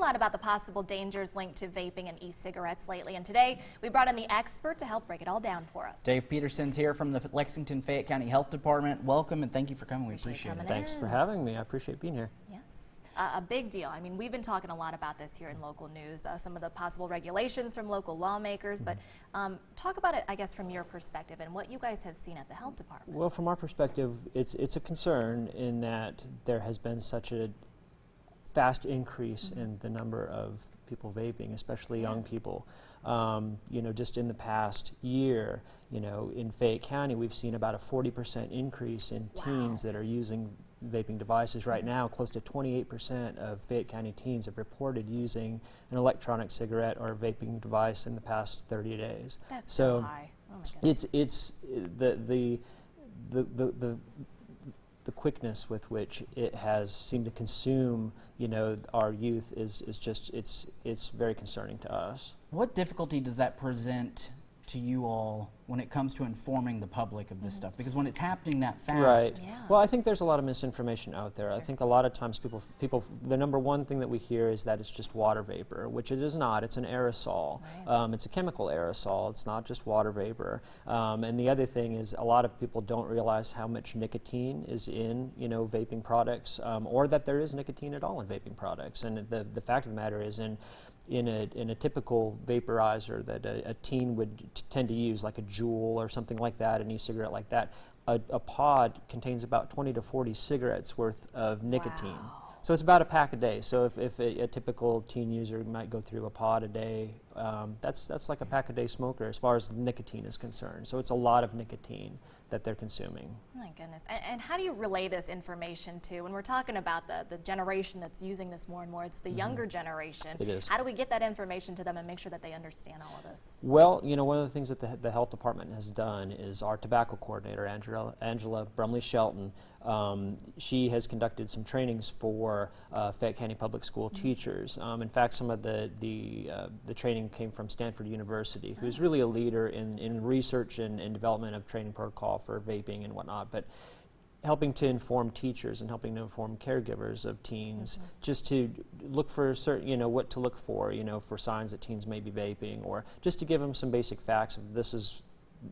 lot about the possible dangers linked to vaping and e-cigarettes lately, and today we brought in the expert to help break it all down for us. Dave Peterson's here from the Lexington-Fayette County Health Department. Welcome and thank you for coming. We appreciate it. Thanks for having me. I appreciate being here. Yes. A big deal. I mean, we've been talking a lot about this here in local news, some of the possible regulations from local lawmakers, but talk about it, I guess, from your perspective and what you guys have seen at the health department. Well, from our perspective, it's a concern in that there has been such a fast increase in the number of people vaping, especially young people. You know, just in the past year, you know, in Fayette County, we've seen about a 40% increase in teens that are using vaping devices. Right now, close to 28% of Fayette County teens have reported using an electronic cigarette or a vaping device in the past 30 days. That's so high. Oh my goodness. It's the quickness with which it has seemed to consume, you know, our youth is just it's very concerning to us. What difficulty does that present to you all when it comes to informing the public of this stuff? Because when it's happening that fast. Right. Yeah. Well, I think there's a lot of misinformation out there. I think a lot of times people, the number one thing that we hear is that it's just water vapor, which it is not. It's an aerosol. Right. It's a chemical aerosol. It's not just water vapor. And the other thing is a lot of people don't realize how much nicotine is in, you know, vaping products, or that there is nicotine at all in vaping products. And the fact of the matter is in a typical vaporizer that a teen would tend to use, like a Juul or something like that, an e-cigarette like that, a pod contains about 20 to 40 cigarettes worth of nicotine. Wow. So it's about a pack a day. So if a typical teen user might go through a pod a day, that's like a pack a day smoker as far as nicotine is concerned. So it's a lot of nicotine that they're consuming. My goodness. And how do you relay this information to, when we're talking about the generation that's using this more and more, it's the younger generation. It is. How do we get that information to them and make sure that they understand all of this? Well, you know, one of the things that the health department has done is our tobacco coordinator, Angela Brumley-Shelton, she has conducted some trainings for Fayette County Public School teachers. In fact, some of the training came from Stanford University, who's really a leader in research and development of training protocol for vaping and whatnot, but helping to inform teachers and helping to inform caregivers of teens, just to look for certain, you know, what to look for, you know, for signs that teens may be vaping, or just to give them some basic facts of this is,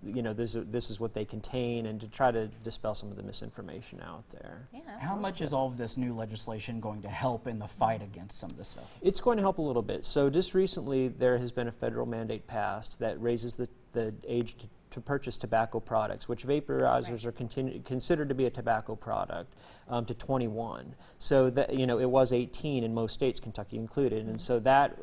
you know, this is what they contain, and to try to dispel some of the misinformation out there. Yeah, How much is all of this new legislation going to help in the fight against some of this stuff? It's going to help a little bit. So just recently there has been a federal mandate passed that raises the age to purchase tobacco products, which vaporizers are considered to be a tobacco product, to 21. So that, you know, it was 18 in most states, Kentucky included, and so that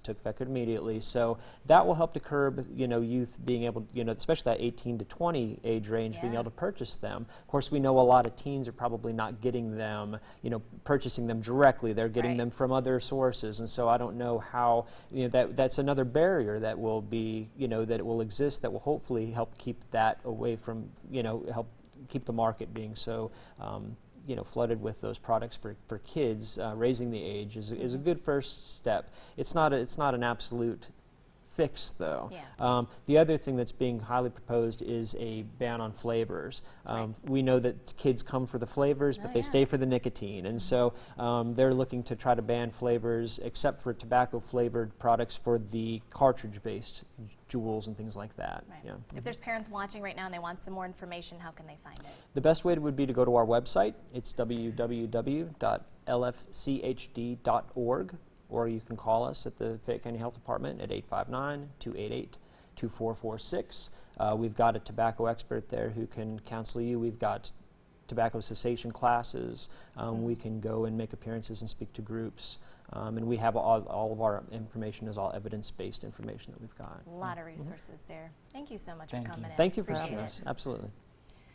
took effect immediately. So that will help to curb, you know, youth being able, you know, especially that 18 to 20 age range, being able to purchase them. Of course, we know a lot of teens are probably not getting them, you know, purchasing them directly. They're getting them from other sources, and so I don't know how, you know, that's another barrier that will be, you know, that it will exist, that will hopefully help keep that away from, you know, help keep the market being so, you know, flooded with those products for kids. Raising the age is a good first step. It's not an absolute fix, though. Yeah. The other thing that's being highly proposed is a ban on flavors. We know that kids come for the flavors, but they stay for the nicotine, and so they're looking to try to ban flavors, except for tobacco-flavored products for the cartridge-based Juuls and things like that. Right. Yeah. If there's parents watching right now and they want some more information, how can they find it? The best way would be to go to our website. It's www.lfchd.org. Or you can call us at the Fayette County Health Department at 859-288-2446. We've got a tobacco expert there who can counsel you. We've got tobacco cessation classes. We can go and make appearances and speak to groups. And we have all of our information is all evidence-based information that we've got. A lot of resources there. Thank you so much for coming in. Thank you for having us. Absolutely.